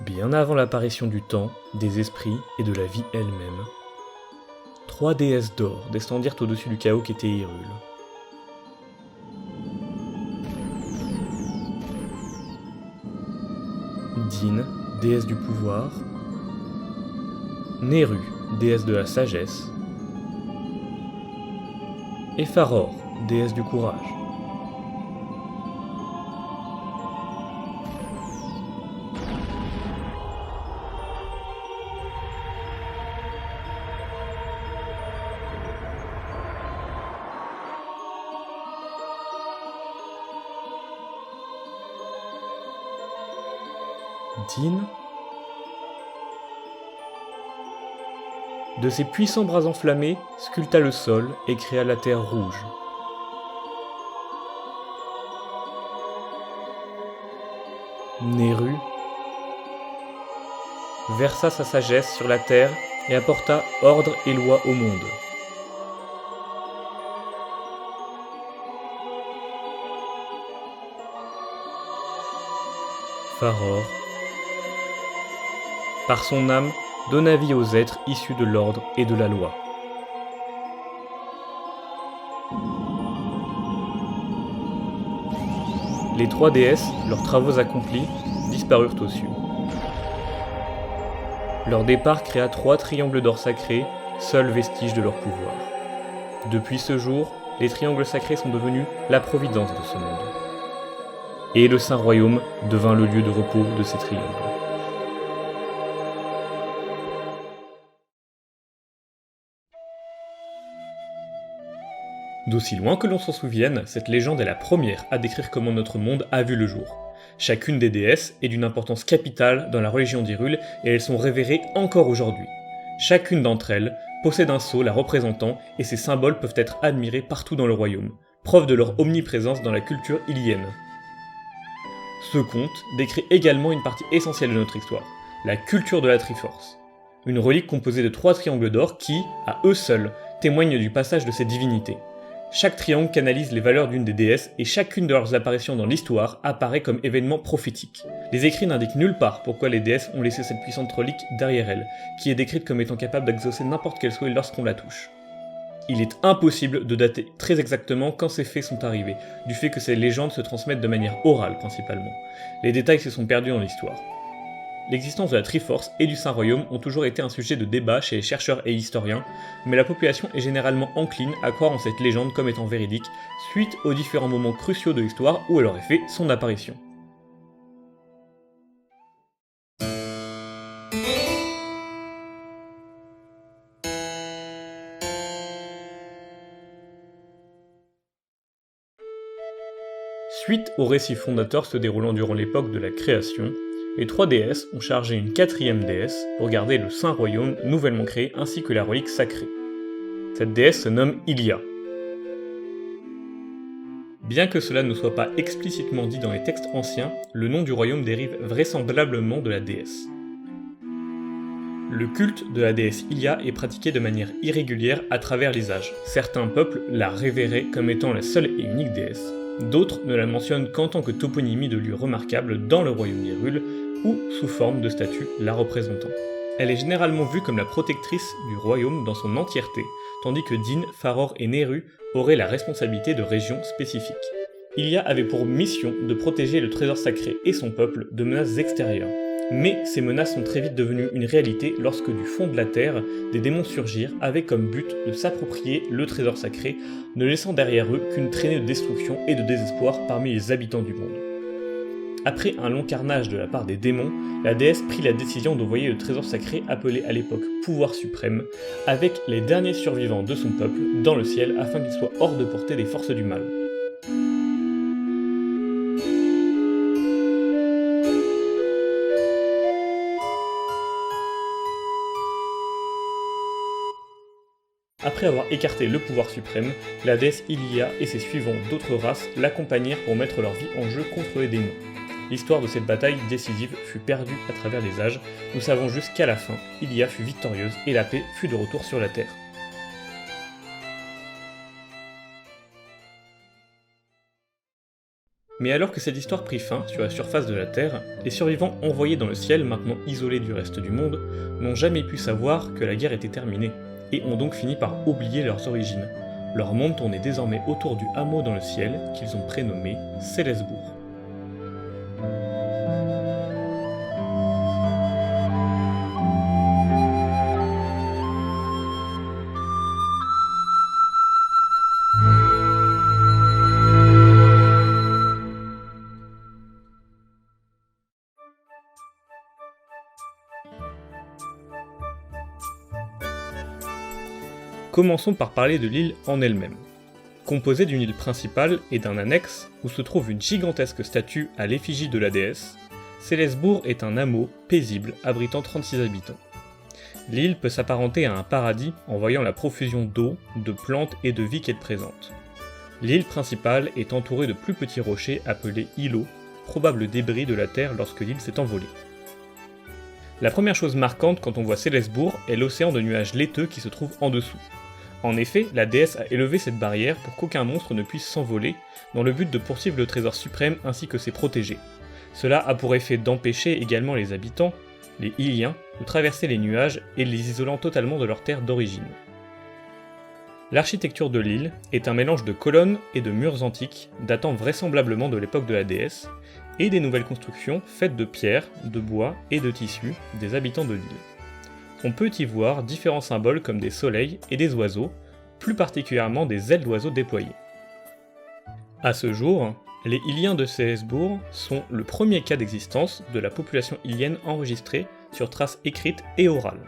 Bien avant l'apparition du temps, des esprits et de la vie elle-même, 3 déesses d'or descendirent au-dessus du chaos qu'était Hyrule. Din, déesse du pouvoir, Néru, déesse de la sagesse, et Faror, déesse du courage. Din, de ses puissants bras enflammés, sculpta le sol et créa la terre rouge. Néru versa sa sagesse sur la terre et apporta ordre et loi au monde. Faror, par son âme, donna vie aux êtres issus de l'ordre et de la loi. Les 3 déesses, leurs travaux accomplis, disparurent aux cieux. Leur départ créa 3 triangles d'or sacrés, seul vestige de leur pouvoir. Depuis ce jour, les triangles sacrés sont devenus la providence de ce monde. Et le Saint Royaume devint le lieu de repos de ces triangles. D'aussi loin que l'on s'en souvienne, cette légende est la première à décrire comment notre monde a vu le jour. Chacune des déesses est d'une importance capitale dans la religion d'Hyrule et elles sont révérées encore aujourd'hui. Chacune d'entre elles possède un sceau la représentant et ces symboles peuvent être admirés partout dans le royaume, preuve de leur omniprésence dans la culture hylienne. Ce conte décrit également une partie essentielle de notre histoire, la culture de la Triforce. Une relique composée de 3 triangles d'or qui, à eux seuls, témoignent du passage de ces divinités. Chaque triangle canalise les valeurs d'une des déesses et chacune de leurs apparitions dans l'histoire apparaît comme événement prophétique. Les écrits n'indiquent nulle part pourquoi les déesses ont laissé cette puissante relique derrière elles, qui est décrite comme étant capable d'exaucer n'importe quel souhait lorsqu'on la touche. Il est impossible de dater très exactement quand ces faits sont arrivés, du fait que ces légendes se transmettent de manière orale principalement. Les détails se sont perdus dans l'histoire. L'existence de la Triforce et du Saint-Royaume ont toujours été un sujet de débat chez les chercheurs et historiens, mais la population est généralement encline à croire en cette légende comme étant véridique, suite aux différents moments cruciaux de l'histoire où elle aurait fait son apparition. Suite au récit fondateur se déroulant durant l'époque de la création, les 3 déesses ont chargé une 4e déesse pour garder le Saint Royaume nouvellement créé ainsi que la relique sacrée. Cette déesse se nomme Hylia. Bien que cela ne soit pas explicitement dit dans les textes anciens, le nom du royaume dérive vraisemblablement de la déesse. Le culte de la déesse Hylia est pratiqué de manière irrégulière à travers les âges. Certains peuples la révéraient comme étant la seule et unique déesse. D'autres ne la mentionnent qu'en tant que toponymie de lieu remarquable dans le royaume d'Hyrule ou sous forme de statue la représentant. Elle est généralement vue comme la protectrice du royaume dans son entièreté, tandis que Din, Faror et Néru auraient la responsabilité de régions spécifiques. Hylia avait pour mission de protéger le trésor sacré et son peuple de menaces extérieures. Mais ces menaces sont très vite devenues une réalité lorsque du fond de la terre, des démons surgirent avec comme but de s'approprier le trésor sacré, ne laissant derrière eux qu'une traînée de destruction et de désespoir parmi les habitants du monde. Après un long carnage de la part des démons, la déesse prit la décision d'envoyer le trésor sacré appelé à l'époque Pouvoir Suprême, avec les derniers survivants de son peuple, dans le ciel afin qu'ils soient hors de portée des forces du mal. Après avoir écarté le pouvoir suprême, la déesse Hylia et ses suivants d'autres races l'accompagnèrent pour mettre leur vie en jeu contre les démons. L'histoire de cette bataille décisive fut perdue à travers les âges, nous savons juste qu'à la fin, Hylia fut victorieuse et la paix fut de retour sur la Terre. Mais alors que cette histoire prit fin sur la surface de la Terre, les survivants envoyés dans le ciel, maintenant isolés du reste du monde, n'ont jamais pu savoir que la guerre était terminée, et ont donc fini par oublier leurs origines. Leur monde tournait désormais autour du hameau dans le ciel, qu'ils ont prénommé Célesbourg. Commençons par parler de l'île en elle-même. Composée d'une île principale et d'un annexe où se trouve une gigantesque statue à l'effigie de la déesse, Célesbourg est un hameau paisible abritant 36 habitants. L'île peut s'apparenter à un paradis en voyant la profusion d'eau, de plantes et de vie qu'elle présente. L'île principale est entourée de plus petits rochers appelés îlots, probables débris de la Terre lorsque l'île s'est envolée. La première chose marquante quand on voit Célesbourg est l'océan de nuages laiteux qui se trouve en dessous. En effet, la déesse a élevé cette barrière pour qu'aucun monstre ne puisse s'envoler, dans le but de poursuivre le trésor suprême ainsi que ses protégés. Cela a pour effet d'empêcher également les habitants, les Iliens, de traverser les nuages et les isolant totalement de leur terre d'origine. L'architecture de l'île est un mélange de colonnes et de murs antiques, datant vraisemblablement de l'époque de la déesse, et des nouvelles constructions faites de pierre, de bois et de tissus des habitants de l'île. On peut y voir différents symboles comme des soleils et des oiseaux, plus particulièrement des ailes d'oiseaux déployées. À ce jour, les Iliens de Célesbourg sont le premier cas d'existence de la population ilienne enregistrée sur traces écrites et orales.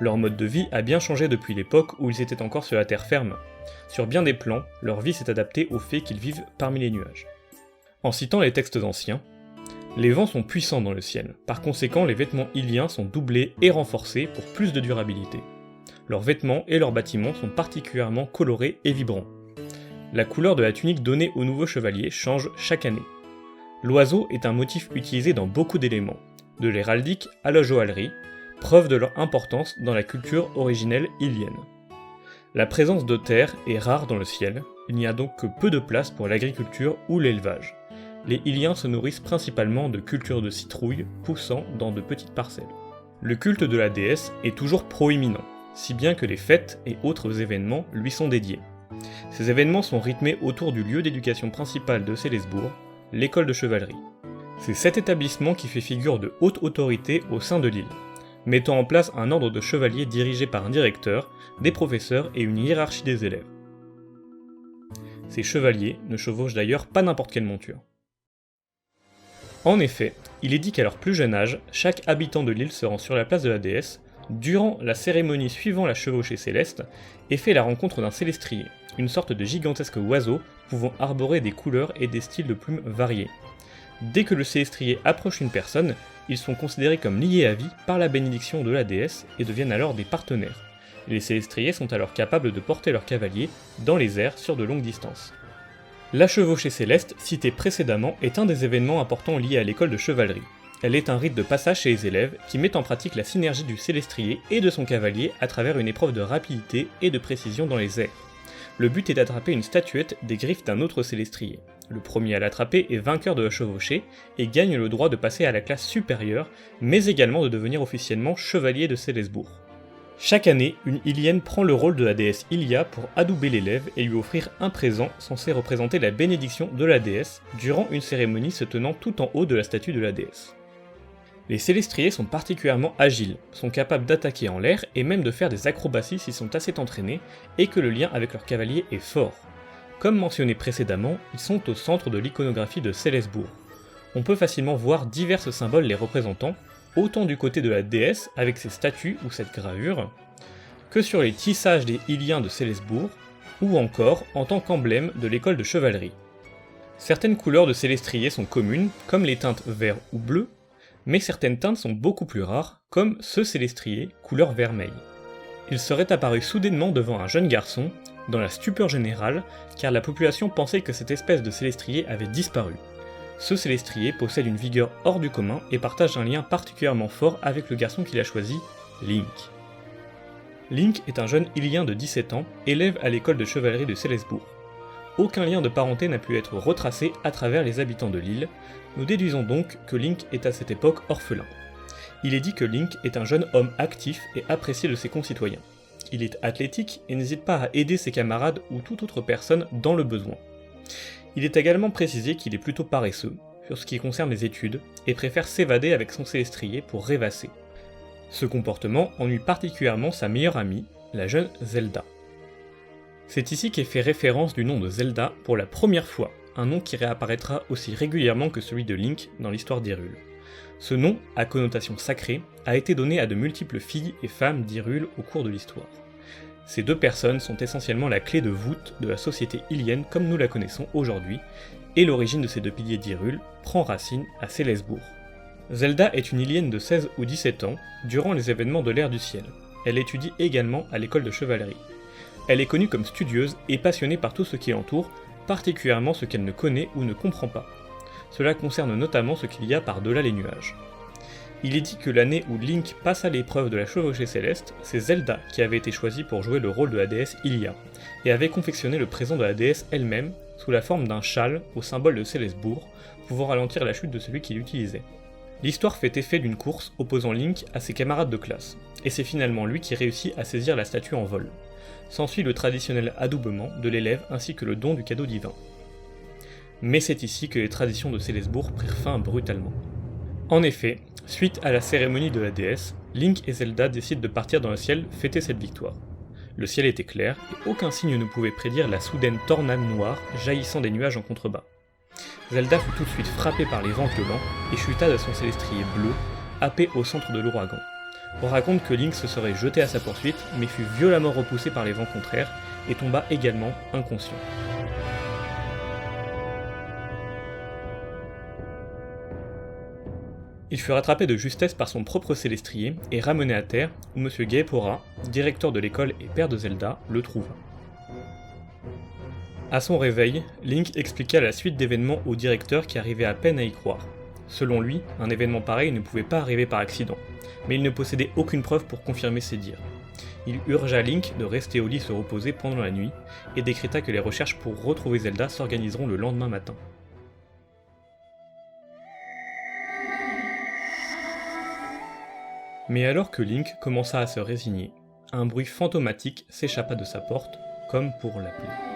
Leur mode de vie a bien changé depuis l'époque où ils étaient encore sur la terre ferme. Sur bien des plans, leur vie s'est adaptée au fait qu'ils vivent parmi les nuages. En citant les textes anciens, les vents sont puissants dans le ciel, par conséquent les vêtements iliens sont doublés et renforcés pour plus de durabilité. Leurs vêtements et leurs bâtiments sont particulièrement colorés et vibrants. La couleur de la tunique donnée aux nouveaux chevaliers change chaque année. L'oiseau est un motif utilisé dans beaucoup d'éléments, de l'héraldique à la joaillerie, preuve de leur importance dans la culture originelle ilienne. La présence de terre est rare dans le ciel, il n'y a donc que peu de place pour l'agriculture ou l'élevage. Les Iliens se nourrissent principalement de cultures de citrouilles poussant dans de petites parcelles. Le culte de la déesse est toujours proéminent, si bien que les fêtes et autres événements lui sont dédiés. Ces événements sont rythmés autour du lieu d'éducation principal de Célesbourg, l'école de chevalerie. C'est cet établissement qui fait figure de haute autorité au sein de l'île, mettant en place un ordre de chevaliers dirigé par un directeur, des professeurs et une hiérarchie des élèves. Ces chevaliers ne chevauchent d'ailleurs pas n'importe quelle monture. En effet, il est dit qu'à leur plus jeune âge, chaque habitant de l'île se rend sur la place de la déesse, durant la cérémonie suivant la chevauchée céleste, et fait la rencontre d'un célestrier, une sorte de gigantesque oiseau pouvant arborer des couleurs et des styles de plumes variés. Dès que le célestrier approche une personne, ils sont considérés comme liés à vie par la bénédiction de la déesse et deviennent alors des partenaires. Les célestriers sont alors capables de porter leurs cavaliers dans les airs sur de longues distances. La chevauchée céleste, citée précédemment, est un des événements importants liés à l'école de chevalerie. Elle est un rite de passage chez les élèves qui met en pratique la synergie du célestrier et de son cavalier à travers une épreuve de rapidité et de précision dans les airs. Le but est d'attraper une statuette des griffes d'un autre célestrier. Le premier à l'attraper est vainqueur de la chevauchée et gagne le droit de passer à la classe supérieure, mais également de devenir officiellement chevalier de Célesbourg. Chaque année, une Ilienne prend le rôle de la déesse Ilia pour adouber l'élève et lui offrir un présent censé représenter la bénédiction de la déesse durant une cérémonie se tenant tout en haut de la statue de la déesse. Les célestriers sont particulièrement agiles, sont capables d'attaquer en l'air et même de faire des acrobaties s'ils sont assez entraînés et que le lien avec leur cavalier est fort. Comme mentionné précédemment, ils sont au centre de l'iconographie de Célesbourg. On peut facilement voir divers symboles les représentant, autant du côté de la déesse avec ses statues ou cette gravure, que sur les tissages des Iliens de Célesbourg, ou encore en tant qu'emblème de l'école de chevalerie. Certaines couleurs de célestriers sont communes, comme les teintes vert ou bleu, mais certaines teintes sont beaucoup plus rares, comme ce célestrier couleur vermeil. Il serait apparu soudainement devant un jeune garçon, dans la stupeur générale, car la population pensait que cette espèce de célestrier avait disparu. Ce célestrier possède une vigueur hors du commun et partage un lien particulièrement fort avec le garçon qu'il a choisi, Link. Link est un jeune Ilien de 17 ans, élève à l'école de chevalerie de Célesbourg. Aucun lien de parenté n'a pu être retracé à travers les habitants de l'île, nous déduisons donc que Link est à cette époque orphelin. Il est dit que Link est un jeune homme actif et apprécié de ses concitoyens. Il est athlétique et n'hésite pas à aider ses camarades ou toute autre personne dans le besoin. Il est également précisé qu'il est plutôt paresseux, sur ce qui concerne les études, et préfère s'évader avec son célestrier pour rêvasser. Ce comportement ennuie particulièrement sa meilleure amie, la jeune Zelda. C'est ici qu'est fait référence du nom de Zelda pour la première fois, un nom qui réapparaîtra aussi régulièrement que celui de Link dans l'histoire d'Hyrule. Ce nom, à connotation sacrée, a été donné à de multiples filles et femmes d'Hyrule au cours de l'histoire. Ces deux personnes sont essentiellement la clé de voûte de la société hylienne comme nous la connaissons aujourd'hui, et l'origine de ces deux piliers d'Hyrule prend racine à Célesbourg. Zelda est une hylienne de 16 ou 17 ans, durant les événements de l'ère du ciel. Elle étudie également à l'école de chevalerie. Elle est connue comme studieuse et passionnée par tout ce qui l'entoure, particulièrement ce qu'elle ne connaît ou ne comprend pas. Cela concerne notamment ce qu'il y a par-delà les nuages. Il est dit que l'année où Link passe à l'épreuve de la chevauchée céleste, c'est Zelda qui avait été choisie pour jouer le rôle de la déesse Hylia, et avait confectionné le présent de la déesse elle-même sous la forme d'un châle au symbole de Célesbourg, pouvant ralentir la chute de celui qui l'utilisait. L'histoire fait effet d'une course opposant Link à ses camarades de classe, et c'est finalement lui qui réussit à saisir la statue en vol. S'ensuit le traditionnel adoubement de l'élève ainsi que le don du cadeau divin. Mais c'est ici que les traditions de Célesbourg prirent fin brutalement. En effet, suite à la cérémonie de la déesse, Link et Zelda décident de partir dans le ciel fêter cette victoire. Le ciel était clair et aucun signe ne pouvait prédire la soudaine tornade noire jaillissant des nuages en contrebas. Zelda fut tout de suite frappée par les vents violents et chuta de son célestrier bleu, happé au centre de l'ouragan. On raconte que Link se serait jeté à sa poursuite, mais fut violemment repoussé par les vents contraires et tomba également inconscient. Il fut rattrapé de justesse par son propre célestrier et ramené à terre, où M. Gaepora, directeur de l'école et père de Zelda, le trouva. À son réveil, Link expliqua la suite d'événements au directeur qui arrivait à peine à y croire. Selon lui, un événement pareil ne pouvait pas arriver par accident, mais il ne possédait aucune preuve pour confirmer ses dires. Il urgea Link de rester au lit se reposer pendant la nuit, et décréta que les recherches pour retrouver Zelda s'organiseront le lendemain matin. Mais alors que Link commença à se résigner, un bruit fantomatique s'échappa de sa porte, comme pour l'appeler.